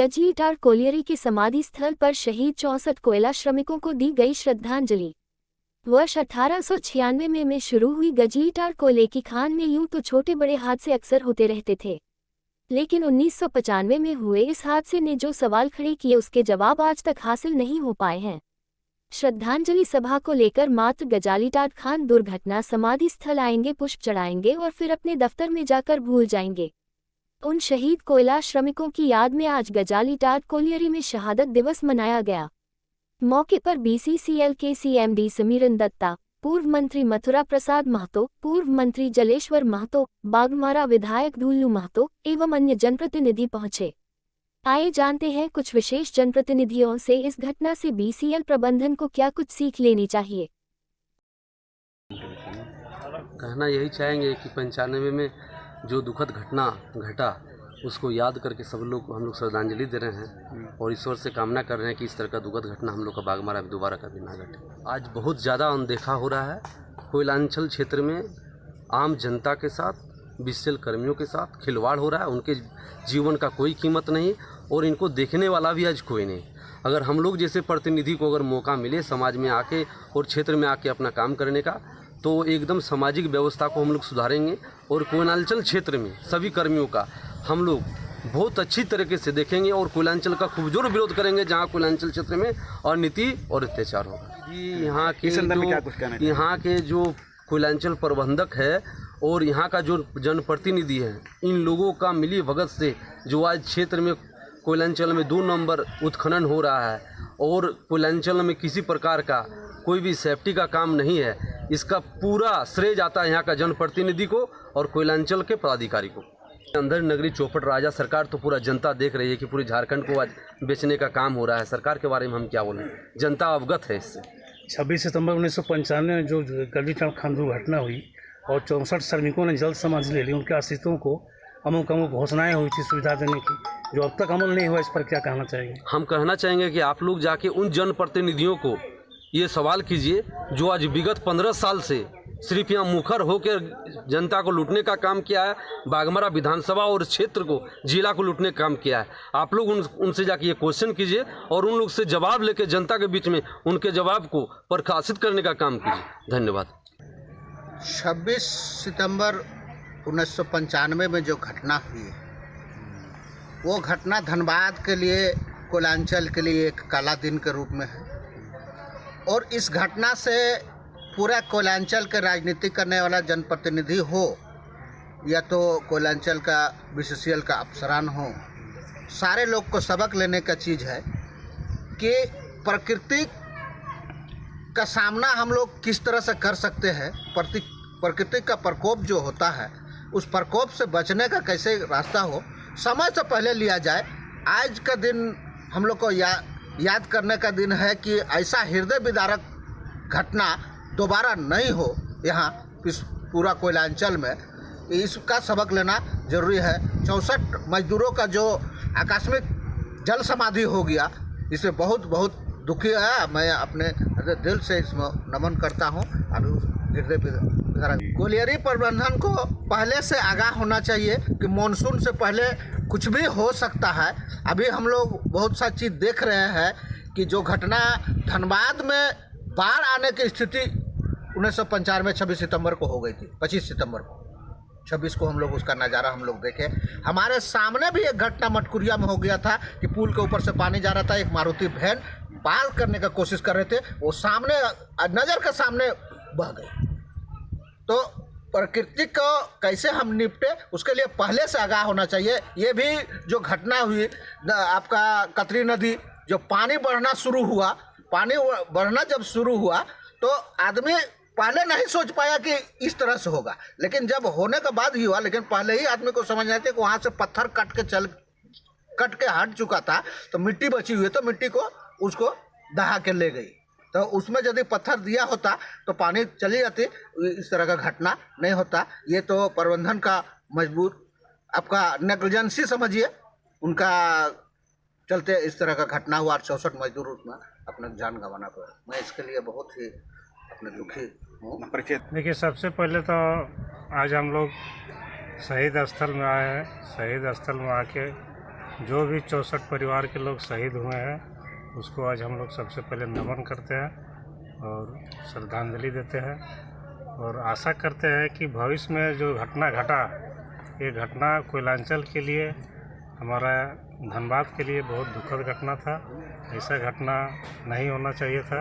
गजलीटार colliery के समाधि स्थल पर शहीद 64 कोयला श्रमिकों को दी गई श्रद्धांजलि। वर्ष 1896 में शुरू हुई गजलीटार कोयले की खान में यूं तो छोटे बड़े हादसे अक्सर होते रहते थे, लेकिन 1995 में हुए इस हादसे ने जो सवाल खड़े किए उसके जवाब आज तक हासिल नहीं हो पाए हैं। श्रद्धांजलि सभा को लेकर मात्र गजालीटार खान दुर्घटना समाधि स्थल आएंगे, पुष्प चढ़ाएंगे और फिर अपने दफ्तर में जाकर भूल जाएंगे। उन शहीद कोयला श्रमिकों की याद में आज गजालीटार कोलियरी में शहादत दिवस मनाया गया। मौके पर BCCL के CMD समीरन दत्ता, पूर्व मंत्री मथुरा प्रसाद महतो, पूर्व मंत्री जलेश्वर महतो, बागमारा विधायक ढुल्लू महतो एवं अन्य जनप्रतिनिधि पहुंचे। आइए जानते हैं कुछ विशेष जनप्रतिनिधियों से इस घटना से BCL प्रबंधन को क्या कुछ सीख लेनी चाहिए। कहना यही चाहेंगे कि 95 में जो दुखद घटना घटा उसको याद करके सब लोग हम लोग श्रद्धांजलि दे रहे हैं और ईश्वर से कामना कर रहे हैं कि इस तरह का दुखद घटना हम लोग का बागमारा में दोबारा कभी ना घटे। आज बहुत ज़्यादा अनदेखा हो रहा है कोयलांचल क्षेत्र में, आम जनता के साथ BCL कर्मियों के साथ खिलवाड़ हो रहा है। उनके जीवन का कोई कीमत नहीं और इनको देखने वाला भी आज कोई नहीं। अगर हम लोग जैसे प्रतिनिधि को अगर मौका मिले समाज में आके और क्षेत्र में आके अपना काम करने का, तो एकदम सामाजिक व्यवस्था को हम लोग सुधारेंगे और कोयलांचल क्षेत्र में सभी कर्मियों का हम लोग बहुत अच्छी तरीके से देखेंगे और कोयलांचल का खूब जोर विरोध करेंगे जहाँ कोयलांचल क्षेत्र में अनिति और अत्याचार होगा। यहाँ के जो कोयलांचल प्रबंधक है और यहाँ का जो जनप्रतिनिधि है, इन लोगों का मिली भगत से जो आज क्षेत्र में कोयलांचल में 2 नंबर उत्खनन हो रहा है और कोयलांचल में किसी प्रकार का कोई भी सेफ्टी का काम नहीं है, इसका पूरा श्रेय जाता है यहाँ का जनप्रतिनिधि को और कोयलांचल के पदाधिकारी को। अंदर नगरी चौपट राजा सरकार तो पूरा जनता देख रही है कि पूरे झारखंड को आज बेचने का काम हो रहा है। सरकार के बारे में हम क्या बोलें, जनता अवगत है इससे। 26 सितंबर 1995 में जो गजलीटार खान दुर्घटना हुई और 64 श्रमिकों ने जल्द समाधि ले ली, उनके आश्रितों को अमुक घोषणाएं हुई थी सुविधा देने की, जो अब तक अमल नहीं हुआ, इस पर क्या कहना चाहेंगे? हम कहना चाहेंगे कि आप लोग जाके उन जनप्रतिनिधियों को ये सवाल कीजिए जो आज विगत 15 साल से सिर्फ यहाँ मुखर होकर जनता को लूटने का काम किया है, बागमारा विधानसभा और क्षेत्र को जिला को लूटने का काम किया है। आप लोग उनसे जाके ये क्वेश्चन कीजिए और उन लोग से जवाब लेके जनता के बीच में उनके जवाब को प्रकाशित करने का काम कीजिए। धन्यवाद। 26 सितंबर 1995 में जो घटना हुई वो घटना धनबाद के लिए, कोयलांचल के लिए एक काला दिन के रूप में है और इस घटना से पूरा कोयलांचल के राजनीति करने वाला जनप्रतिनिधि हो या तो कोयलांचल का BCCL का अफसरान हो, सारे लोग को सबक लेने का चीज़ है कि प्रकृति का सामना हम लोग किस तरह से कर सकते हैं। प्रकृति का प्रकोप जो होता है उस प्रकोप से बचने का कैसे रास्ता हो, समय से पहले लिया जाए। आज का दिन हम लोग को याद करने का दिन है कि ऐसा हृदय विदारक घटना दोबारा नहीं हो यहाँ इस पूरा कोयलांचल में, इसका सबक लेना जरूरी है। 64 मजदूरों का जो आकस्मिक जल समाधि हो गया, इससे बहुत बहुत दुखी है। मैं अपने दिल से इसमें नमन करता हूँ। कोलियरी प्रबंधन को पहले से आगाह होना चाहिए कि मानसून से पहले कुछ भी हो सकता है। अभी हम लोग बहुत सा चीज़ देख रहे हैं कि जो घटना धनबाद में बाढ़ आने की स्थिति 1995 में 26 सितंबर को हो गई थी। 25 सितंबर को 26 को हम लोग उसका नज़ारा हम लोग देखे। हमारे सामने भी एक घटना मटकुरिया में हो गया था कि पुल के ऊपर से पानी जा रहा था, एक मारुति वैन पार करने का कोशिश कर रहे थे, वो सामने नज़र के सामने बह गई। तो प्रकृति को कैसे हम निपटे उसके लिए पहले से आगाह होना चाहिए। ये भी जो घटना हुई आपका कतरी नदी, जो पानी बढ़ना शुरू हुआ, पानी बढ़ना जब शुरू हुआ तो आदमी पहले नहीं सोच पाया कि इस तरह से होगा, लेकिन जब होने के बाद ही हुआ। लेकिन पहले ही आदमी को समझ आती है कि वहाँ से पत्थर कट के हट चुका था तो मिट्टी बची हुई है, तो मिट्टी को उसको दहा के ले गई। तो उसमें यदि पत्थर दिया होता तो पानी चली जाती, इस तरह का घटना नहीं होता। ये तो प्रबंधन का मजबूर आपका नेग्लिजेंसी समझिए, उनका चलते इस तरह का घटना हुआ। 64 मजदूर उसमें अपना जान गंवाना पड़ा। मैं इसके लिए बहुत ही अपने दुखी हूँ। देखिए, सबसे पहले तो आज हम लोग शहीद स्थल में आए हैं। शहीद स्थल में आके जो भी 64 परिवार के लोग शहीद हुए हैं उसको आज हम लोग सबसे पहले नमन करते हैं और श्रद्धांजलि देते हैं और आशा करते हैं कि भविष्य में जो घटना घटा ये घटना कोयलांचल के लिए, हमारा धनबाद के लिए बहुत दुखद घटना था। ऐसा घटना नहीं होना चाहिए था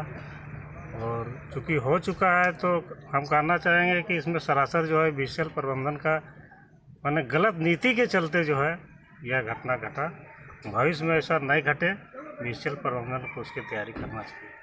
और चूँकि हो चुका है तो हम कहना चाहेंगे कि इसमें सरासर जो है बीसीएल प्रबंधन का माने गलत नीति के चलते जो है यह घटना घटा। भविष्य में ऐसा नहीं घटे, बीसीएल प्रबंधन को उसकी तैयारी करना चाहिए।